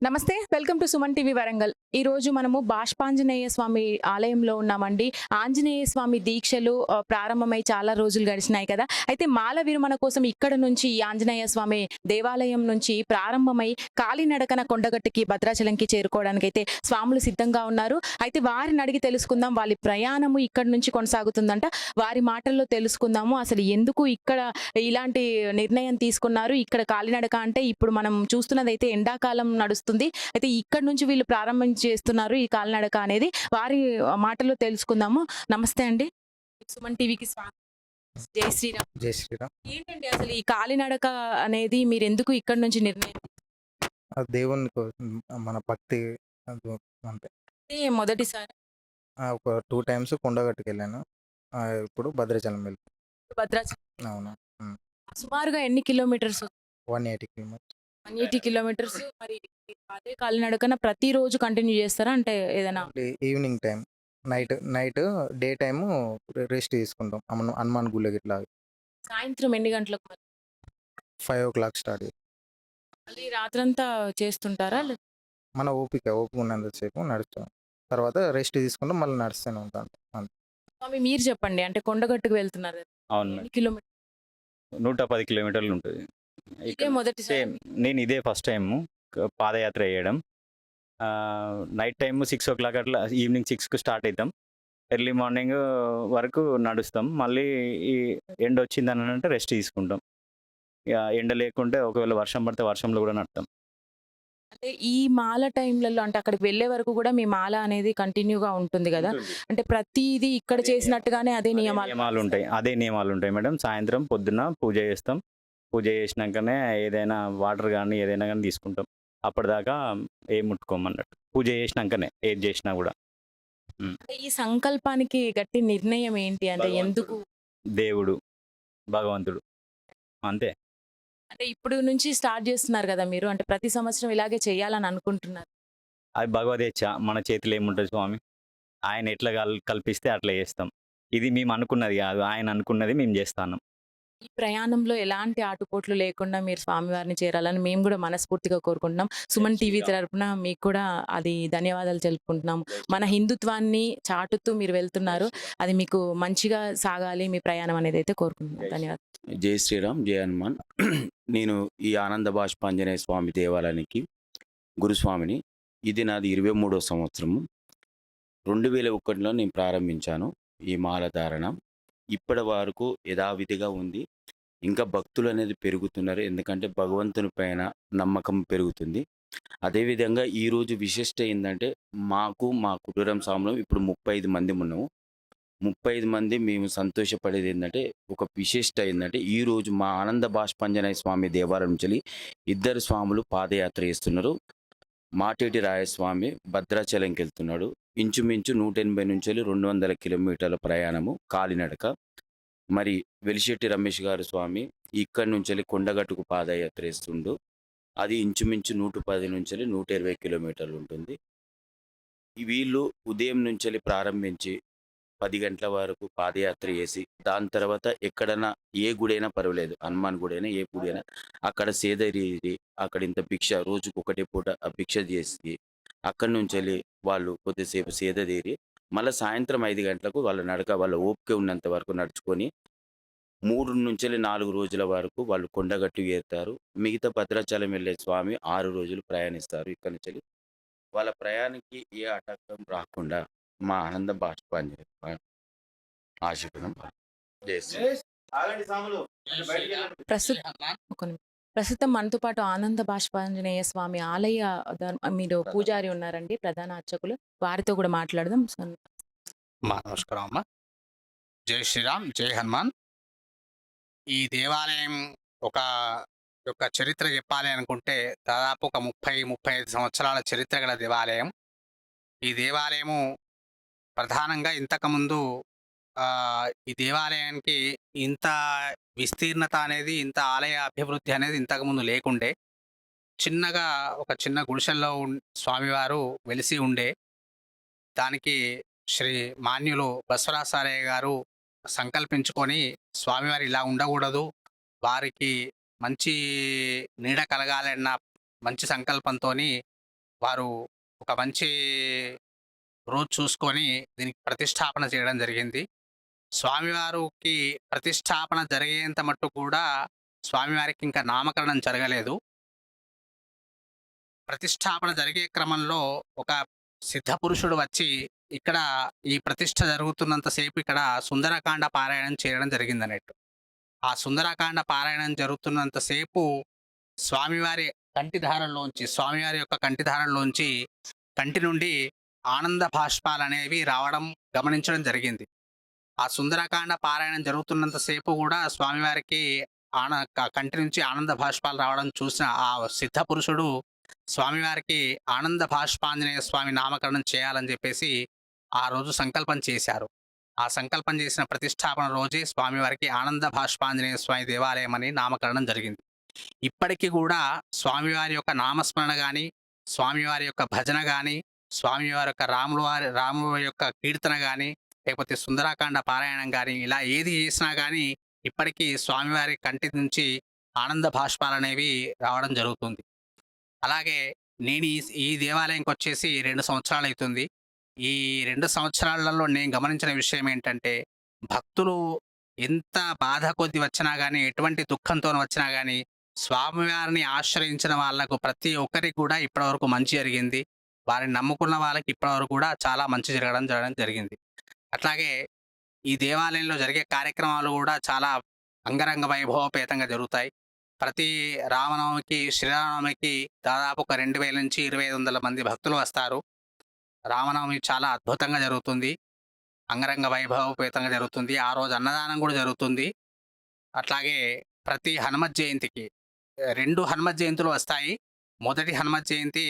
నమస్తే. Welcome to Suman TV Warangal. ఈరోజు మనము బాష్పాంజనేయ స్వామి ఆలయంలో ఉన్నామండి. ఆంజనేయ స్వామి దీక్షలు ప్రారంభమై చాలా రోజులు గడిచినాయి కదా! అయితే మాల విరమణ కోసం ఇక్కడ నుంచి ఈ ఆంజనేయ స్వామి దేవాలయం నుంచి ప్రారంభమై కాలినడకన కొండగట్టుకి భద్రాచలంకి చేరుకోవడానికైతే స్వాములు సిద్ధంగా ఉన్నారు. అయితే వారిని అడిగి తెలుసుకుందాం. వాళ్ళ ప్రయాణము ఇక్కడి నుంచి కొనసాగుతుందంట. వారి మాటల్లో తెలుసుకుందాము. అసలు ఎందుకు ఇక్కడ ఇలాంటి నిర్ణయం తీసుకున్నారు? ఇక్కడ కాలినడక అంటే ఇప్పుడు మనం చూస్తున్నదైతే ఎండాకాలం నడుస్తుంది. అయితే ఇక్కడి నుంచి వీళ్ళు ప్రారంభం చేస్తున్నారు ఈ కాలినడక అనేది. వారి మాటల్లో తెలుసుకుందాము. నమస్తే అండి. సుమన్ టీవీకి స్వాగతం. జై శ్రీరామ్. జై శ్రీరామ్. ఏంటండి అసలు ఈ కాలినడక అనేది మీరెందుకు ఇక్కడి నుంచి నిర్ణయం ఆ దేవుని కోసం మన భక్తి అది అంతే. తీసుకుంటే మొదటిసారి ఒక 2 టైమ్స్ కొండగట్టుకెళ్ళాను. ఇప్పుడు భద్రాచలం వెళ్తాను. భద్రాచలం అవును. సుమారుగా ఎన్ని కిలోమీటర్స్? 180 కిలోమీటర్స్. 180 కిలోమీటర్స్. మరి అదే కాలినడకన ప్రతిరోజు కంటిన్యూ చేస్తారా? అంటే ఏదైనా evening time, night day time rest తీసుకుంటాం. హనుమాన్ గుళ్ళకి ఇట్లా సాయంత్రం ఎన్ని గంటలకు మరి? 5 o'clock స్టార్ట్ చేస్తాం. మళ్ళీ రాత్రంతా చేస్తుంటారా? మన ఓపిక ఉన్నంతసేపు నడుస్తాం. తర్వాత రెస్ట్ తీసుకుంటాం, మళ్ళీ నడుస్తూనే ఉంటాం. అంతే. స్వామి మీరు చెప్పండి. అంటే కొండగట్టుకు వెళ్తున్నారు కదా! అవును మేడం. ఎన్ని కిలోమీటర్లు? 110 కిలోమీటర్లు ఉంటుంది. ఇదే మొదటిసారి. సేమ్ నేను ఇదే ఫస్ట్ టైము పాదయాత్ర చేయడం. నైట్ టైము 6 o'clock అట్లా ఈవినింగ్ 6కు స్టార్ట్ అవుతాం. ఎర్లీ మార్నింగ్ వరకు నడుస్తాం. మళ్ళీ ఈ ఎండ వచ్చిందని అంటే రెస్ట్ తీసుకుంటాం. ఇక ఎండ లేకుంటే ఒకవేళ వర్షం పడితే వర్షంలో కూడా నడుస్తాం. అంటే ఈ మాల టైంలలో అంటే అక్కడికి వెళ్ళే వరకు కూడా మీ మాల అనేది కంటిన్యూగా ఉంటుంది కదా! అంటే ప్రతీది ఇక్కడ చేసినట్టుగానే అదే నియమాలు నియమాలు ఉంటాయి. అదే నియమాలు ఉంటాయి మేడం. సాయంత్రం పొద్దున్న పూజ చేస్తాం. పూజ చేసినాకనే ఏదైనా వాటర్ కానీ ఏదైనా కానీ తీసుకుంటాం. అప్పటిదాకా ఏం ముట్టుకోమన్నట్టు. పూజ చేసినాకనే ఏది చేసినా కూడా. అంటే ఈ సంకల్పానికి గట్టి నిర్ణయం ఏంటి? అంటే ఎందుకు? దేవుడు, భగవంతుడు అంతే. అంటే ఇప్పుడు నుంచి స్టార్ట్ చేస్తున్నారు కదా మీరు. అంటే ప్రతి సంవత్సరం ఇలాగే చేయాలని అనుకుంటున్నారు. అది భగవదేచ్ఛ. మన చేతిలో ఏముంటది స్వామి. ఆయన ఎట్లా కల్పిస్తే అట్లా చేస్తాం. ఇది మేము అనుకున్నది కాదు. ఆయన అనుకున్నది మేము చేస్తాన్నాం. ఈ ప్రయాణంలో ఎలాంటి ఆటుపోట్లు లేకుండా మీరు స్వామివారిని చేరాలని మేము కూడా మనస్ఫూర్తిగా కోరుకుంటున్నాం. సుమన్ టీవీ తరపున మీకు కూడా అది ధన్యవాదాలు తెలుపుకుంటున్నాం. మన హిందుత్వాన్ని చాటుతూ మీరు వెళ్తున్నారు. అది మీకు మంచిగా సాగాలి మీ ప్రయాణం అనేది అయితే కోరుకుంటున్నాం. ధన్యవాదాలు. జై శ్రీరామ్, జై హనుమాన్. నేను ఈ ఆనంద బాష్పాంజనేయ స్వామి దేవాలయానికి గురుస్వామిని. ఇది నాది 23వ సంవత్సరము. 2001లో నేను ప్రారంభించాను ఈ మాల ధారణ. ఇప్పటి వరకు యథావిధిగా ఉంది. ఇంకా భక్తులు అనేది పెరుగుతున్నారు. ఎందుకంటే భగవంతుని పైన నమ్మకం పెరుగుతుంది. అదేవిధంగా ఈరోజు విశిష్ట ఏంటంటే మా కుటుంబం సాములం ఇప్పుడు 35 మంది ఉన్నాము. 35 మంది మేము సంతోషపడేది ఏంటంటే ఒక విశిష్ట ఏంటంటే ఈరోజు మా ఆనంద బాష్పాంజనేయ స్వామి దేవాలయం నుంచి ఇద్దరు స్వాములు పాదయాత్ర చేస్తున్నారు. మాటేటి రాయస్వామి భద్రాచలంకి వెళ్తున్నాడు. ఇంచుమించు 180 నుంచి 200 కిలోమీటర్ల ప్రయాణము కాలినడక. మరి వెలిశెట్టి రమేష్ గారు స్వామి ఇక్కడి నుంచి కొండగట్టుకు పాదయాత్ర వేస్తుండు. అది ఇంచుమించు 110 నుంచి 120 కిలోమీటర్లు ఉంటుంది. వీళ్ళు ఉదయం నుంచి ప్రారంభించి 10 గంటల వరకు పాదయాత్ర చేసి దాని తర్వాత ఎక్కడైనా ఏ గుడైనా పర్వాలేదు, హనుమాన్ గుడైనా ఏ గుడి అయినా అక్కడ సేదరి అక్కడ ఇంత భిక్ష రోజుకు ఒకటే పూట ఆ భిక్ష చేసి అక్కడి నుంచి వాళ్ళు కొద్దిసేపు సేదతీరి మళ్ళీ సాయంత్రం 5 గంటలకు వాళ్ళ నడక వాళ్ళ ఓపిక ఉన్నంత వరకు నడుచుకొని 3 నుంచి 4 రోజుల వరకు వాళ్ళు కొండగట్టు ఏరుతారు. మిగతా భద్రాచలం వెళ్ళే స్వామి 6 రోజులు ప్రయాణిస్తారు. ఇక్కడి నుంచి వాళ్ళ ప్రయాణానికి ఏ ఆటంకం రాకుండా మా ఆనంద బాష్పాంజనేయ ఆశీర్వాదం. ప్రస్తుతం మనతో పాటు ఆనంద బాష్పాంజనేయ స్వామి ఆలయ మీరు పూజారి ఉన్నారండి, ప్రధాన అర్చకులు. వారితో కూడా మాట్లాడదాం. నమస్కారం అమ్మ. జై శ్రీరామ్, జై హనుమాన్. ఈ దేవాలయం యొక్క చరిత్ర చెప్పాలి అనుకుంటే దాదాపు ఒక 30-35 సంవత్సరాల చరిత్ర గల దేవాలయం. ఈ దేవాలయము ప్రధానంగా ఇంతకుముందు ఈ దేవాలయానికి ఇంత విస్తీర్ణత అనేది, ఇంత ఆలయ అభివృద్ధి అనేది ఇంతకుముందు లేకుండే. ఒక చిన్న గుడిసెల్లో స్వామివారు వెలిసి ఉండే. దానికి శ్రీ మాన్యులు బసవరాచార్య గారు సంకల్పించుకొని స్వామివారు ఇలా ఉండకూడదు, వారికి మంచి నీడ కలగాలన్న మంచి సంకల్పంతో వారు ఒక మంచి రోజు చూసుకొని దీనికి ప్రతిష్టాపన చేయడం జరిగింది. స్వామివారికి ప్రతిష్టాపన జరిగేంత మట్టుకు కూడా స్వామివారికి ఇంకా నామకరణం జరగలేదు. ప్రతిష్టాపన జరిగే క్రమంలో ఒక సిద్ధపురుషుడు వచ్చి ఇక్కడ ఈ ప్రతిష్ఠ జరుగుతున్నంత సేపు ఇక్కడ సుందరకాండ పారాయణం చేయడం జరిగిందన్నట్టు. ఆ సుందరకాండ పారాయణం జరుగుతున్నంత సేపు స్వామివారి యొక్క కంటిధారంలోంచి కంటి నుండి ఆనంద బాష్పాలనేవి రావడం గమనించడం జరిగింది. ఆ సుందరకాండ పారాయణం జరుగుతున్నంత సేపు కూడా స్వామివారికి కంటి నుంచి ఆనంద బాష్పాలు రావడం చూసిన ఆ సిద్ధ పురుషుడు స్వామివారికి ఆనంద బాష్పాంజనేయ స్వామి నామకరణం చేయాలని చెప్పేసి ఆ రోజు సంకల్పం చేశారు. ఆ సంకల్పం చేసిన ప్రతిష్టాపన రోజే స్వామివారికి ఆనంద బాష్పాంజనేయ స్వామి దేవాలయం అని నామకరణం జరిగింది. ఇప్పటికీ కూడా స్వామివారి యొక్క నామస్మరణ కానీ, స్వామివారి యొక్క భజన కానీ, స్వామివారి యొక్క రాముల యొక్క కీర్తన కానీ, లేకపోతే సుందరాకాండ పారాయణం కానీ, ఇలా ఏది చేసినా కానీ ఇప్పటికీ స్వామివారి కంటి నుంచి ఆనంద బాష్పాలనేవి రావడం జరుగుతుంది. అలాగే నేను ఈ దేవాలయంకి వచ్చేసి 2 సంవత్సరాలు అవుతుంది. ఈ 2 సంవత్సరాలలో నేను గమనించిన విషయం ఏంటంటే, భక్తులు ఎంత బాధ కొద్ది వచ్చినా కానీ, ఎటువంటి దుఃఖంతో వచ్చినా కానీ స్వామివారిని ఆశ్రయించిన వాళ్ళకు ప్రతి ఒక్కరికి కూడా ఇప్పటివరకు మంచి జరిగింది. వారిని నమ్ముకున్న వాళ్ళకి ఇప్పటివరకు కూడా చాలా మంచి జరగడం జరిగింది. అట్లాగే ఈ దేవాలయంలో జరిగే కార్యక్రమాలు కూడా చాలా అంగరంగ వైభవపేతంగా జరుగుతాయి. ప్రతి రామనవమికి, శ్రీరామనవమికి దాదాపు ఒక 2000 నుంచి 2500 మంది భక్తులు వస్తారు. రామనవమి చాలా అద్భుతంగా జరుగుతుంది. అంగరంగ వైభవపేతంగా జరుగుతుంది. ఆ రోజు అన్నదానం కూడా జరుగుతుంది. అట్లాగే ప్రతి హనుమత్ జయంతికి 2 హనుమత్ జయంతులు వస్తాయి. మొదటి హనుమత్ జయంతి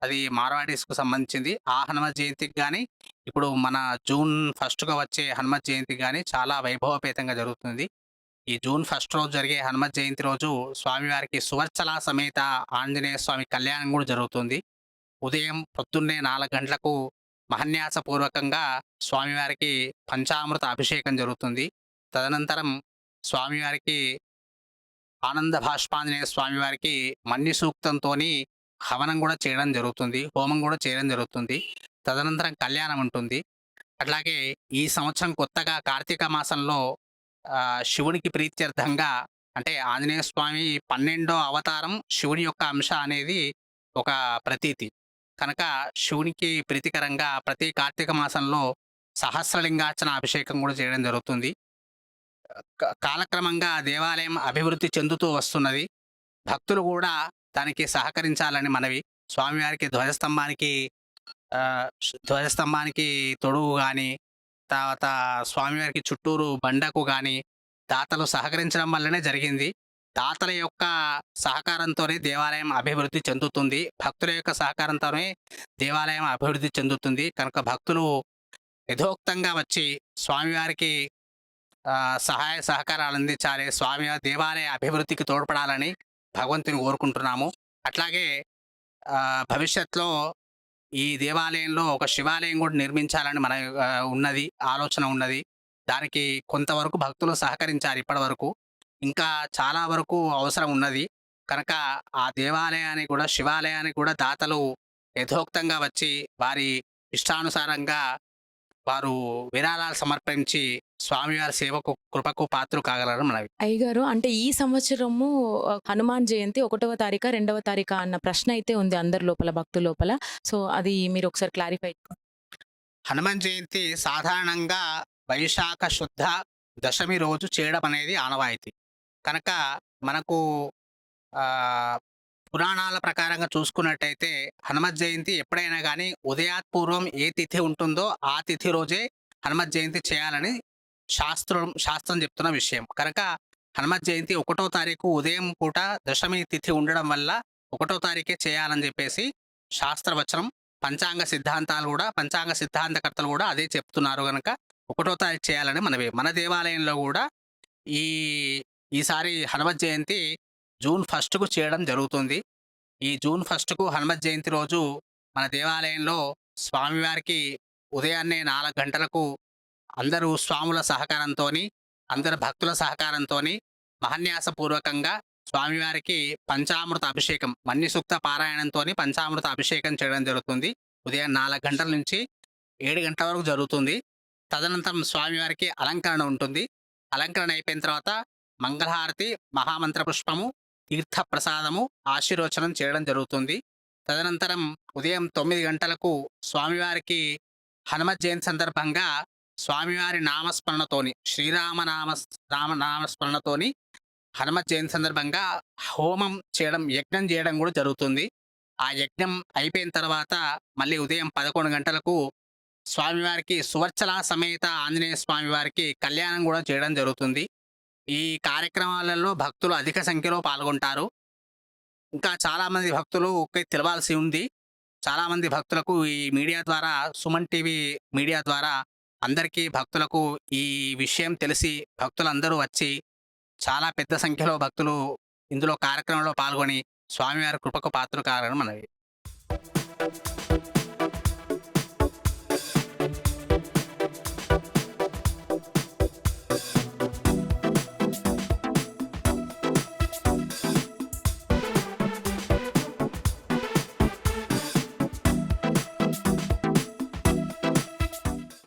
అది మార్వాడీస్కు సంబంధించింది. ఆ హనుమత్ జయంతికి కానీ, ఇప్పుడు మన జూన్ 1గా వచ్చే హనుమత్ జయంతికి కానీ చాలా వైభవపేతంగా జరుగుతుంది. ఈ జూన్ 1 రోజు జరిగే హనుమత్ జయంతి రోజు స్వామివారికి సువర్చల సమేత ఆంజనేయ స్వామి కళ్యాణం కూడా జరుగుతుంది. ఉదయం పొద్దున్నే 4 గంటలకు మహన్యాసపూర్వకంగా స్వామివారికి పంచామృత అభిషేకం జరుగుతుంది. తదనంతరం స్వామివారికి ఆనంద బాష్పాంజనేయ స్వామివారికి మన్య సూక్తంతోని హవనం కూడా చేయడం జరుగుతుంది. హోమం కూడా చేయడం జరుగుతుంది. తదనంతరం కళ్యాణం ఉంటుంది. అట్లాగే ఈ సంవత్సరం కొత్తగా కార్తీక మాసంలో శివునికి ప్రీత్యర్థంగా, అంటే ఆంజనేయ స్వామి 12వ అవతారం శివుని యొక్క అంశ అనేది ఒక ప్రతీతి కనుక శివునికి ప్రీతికరంగా ప్రతి కార్తీక మాసంలో సహస్రలింగార్చన అభిషేకం కూడా చేయడం జరుగుతుంది. కాలక్రమంగా దేవాలయం అభివృద్ధి చెందుతూ వస్తున్నది. భక్తులు కూడా దానికి సహకరించాలని మనవి. స్వామివారికి ధ్వజస్తంభానికి తొడుగు కానీ, తర్వాత స్వామివారికి చుట్టూరు బండకు కానీ దాతలు సహకరించడం వల్లనే జరిగింది. దాతల యొక్క సహకారంతోనే దేవాలయం అభివృద్ధి చెందుతుంది. భక్తుల యొక్క సహకారంతోనే దేవాలయం అభివృద్ధి చెందుతుంది. కనుక భక్తులు యథోక్తంగా వచ్చి స్వామివారికి సహాయ సహకారాలు అందించాలి. స్వామివారి దేవాలయ అభివృద్ధికి తోడ్పడాలని భగవంతుని కోరుకుంటున్నాము. అట్లాగే భవిష్యత్తులో ఈ దేవాలయంలో ఒక శివాలయం కూడా నిర్మించాలని మన ఆలోచన ఉన్నది. దానికి కొంతవరకు భక్తులు సహకరించారు. ఇప్పటి వరకు ఇంకా చాలా వరకు అవసరం ఉన్నది. కనుక ఆ దేవాలయానికి కూడా, శివాలయానికి కూడా దాతలు యథోక్తంగా వచ్చి వారి ఇష్టానుసారంగా వారు విరాళాలు సమర్పించి స్వామివారి సేవకు, కృపకు పాత్రలు కాగలరు మనవి. అయ్యగారు, అంటే ఈ సంవత్సరము హనుమాన్ జయంతి 1వ తారీఖా 2వ తారీఖా అన్న ప్రశ్న అయితే ఉంది అందరి లోపల, భక్తుల లోపల. సో అది మీరు ఒకసారి క్లారిఫై. హనుమాన్ జయంతి సాధారణంగా వైశాఖ శుద్ధ దశమి రోజు చేయడం అనేది ఆనవాయితీ. కనుక మనకు పురాణాల ప్రకారంగా చూసుకున్నట్టయితే హనుమత్ జయంతి ఎప్పుడైనా కానీ ఉదయాత్పూర్వం ఏ తిథి ఉంటుందో ఆ తిథి రోజే హనుమత్ జయంతి చేయాలని శాస్త్రం చెప్తున్న విషయం. కనుక హనుమత్ జయంతి 1వ తారీఖు ఉదయం పూట దశమి తిథి ఉండడం వల్ల 1వ తారీఖే చేయాలని చెప్పేసి శాస్త్రవచనం. పంచాంగ సిద్ధాంతకర్తలు కూడా అదే చెప్తున్నారు. కనుక 1వ తారీఖు చేయాలని మన దేవాలయంలో కూడా ఈసారి హనుమత్ జయంతి జూన్ 1కు చేయడం జరుగుతుంది. ఈ జూన్ 1కు హనుమత్ జయంతి రోజు మన దేవాలయంలో స్వామివారికి ఉదయాన్నే 4 గంటలకు అందరూ స్వాముల సహకారంతో, అందరు భక్తుల సహకారంతో మహన్యాసపూర్వకంగా స్వామివారికి పంచామృత అభిషేకం వన్య సూక్త పారాయణంతో పంచామృత అభిషేకం చేయడం జరుగుతుంది. ఉదయం 4 గంటల నుంచి 7 గంటల వరకు జరుగుతుంది. తదనంతరం స్వామివారికి అలంకరణ ఉంటుంది. అలంకరణ అయిపోయిన తర్వాత మంగళహారతి, మహామంత్ర పుష్పము, తీర్థ ప్రసాదము, ఆశీర్వచనం చేయడం జరుగుతుంది. తదనంతరం ఉదయం 9 గంటలకు స్వామివారికి హనుమత్ జయంతి సందర్భంగా స్వామివారి నామస్మరణతోని నామస్మరణతోని హనుమత్ జయంతి సందర్భంగా హోమం చేయడం, యజ్ఞం చేయడం కూడా జరుగుతుంది. ఆ యజ్ఞం అయిపోయిన తర్వాత మళ్ళీ ఉదయం 11 గంటలకు స్వామివారికి సువర్చల సమేత ఆంజనేయ స్వామివారికి కళ్యాణం కూడా చేయడం జరుగుతుంది. ఈ కార్యక్రమాలలో భక్తులు అధిక సంఖ్యలో పాల్గొంటారు. ఇంకా చాలామంది భక్తులు తెలవాల్సి ఉంది. చాలామంది భక్తులకు ఈ మీడియా ద్వారా, సుమన్ టీవీ మీడియా ద్వారా అందరికీ భక్తులకు ఈ విషయం తెలిసి భక్తులందరూ వచ్చి చాలా పెద్ద సంఖ్యలో భక్తులు ఇందులో కార్యక్రమంలో పాల్గొని స్వామివారి కృపకు పాత్రలు కావాలని మనవి.